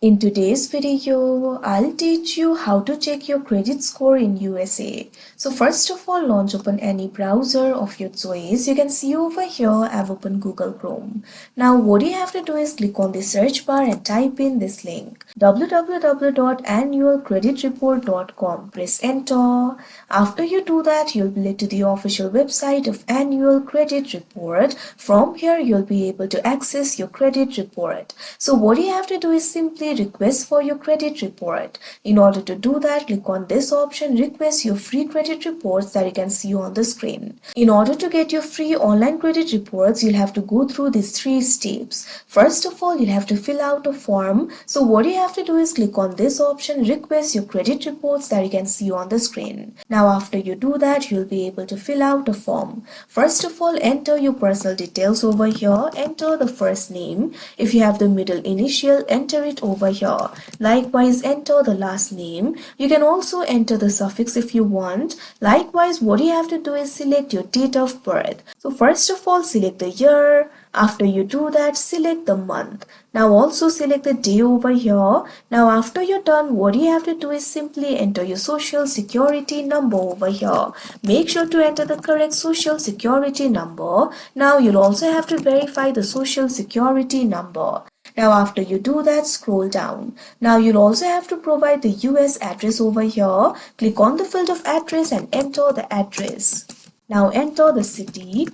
In today's video, I'll teach you how to check your credit score in USA. So first of all, launch open any browser of your choice. You can see over here, I've opened Google Chrome. Now what you have to do is click on the search bar and type in this link, www.annualcreditreport.com. Press enter. After you do that, you'll be led to the official website of Annual Credit Report. From here, you'll be able to access your credit report. So what you have to do is simply request for your credit report. In order to do that, click on this option, request your free credit reports that you can see on the screen. In order to get your free online credit reports, you'll have to go through these 3 steps. First of all, you'll have to fill out a form. So what you have to do is click on this option, request your credit reports that you can see on the screen. Now after you do that, you'll be able to fill out a form. First of all, enter your personal details over here. Enter the first name. If you have the middle initial, enter it over here. Likewise, enter the last name. You can also enter the suffix if you want. Likewise, what you have to do is select your date of birth. So first of all, select the year. After you do that, select the month. Now also select the day over here. Now after you're done, what you have to do is simply enter your social security number over here. Make sure to enter the correct social security number. Now you'll also have to verify the social security number. Now after you do that, scroll down. Now you'll also have to provide the US address over here. Click on the field of address and enter the address. Now enter the city.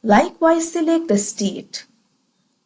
Likewise, select the state.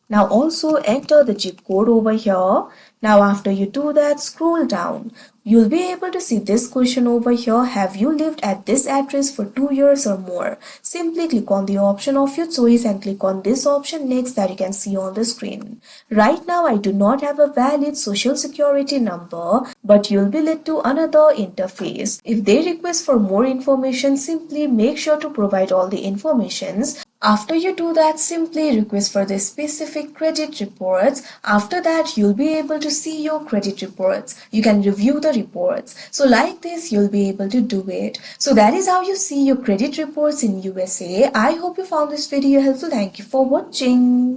Now also enter the zip code over here. Now after you do that, scroll down. You'll be able to see this question over here. Have you lived at this address for 2 years or more? Simply click on the option of your choice and click on this option next that you can see on the screen. Right now I do not have a valid social security number, but you'll be led to another interface. If they request for more information, simply make sure to provide all the informations. After you do that, simply request for the specific credit reports. After that, you'll be able to see your credit reports. You can review the reports. So like this, you'll be able to do it. So that is how you see your credit reports in USA. I hope you found this video helpful. Thank you for watching.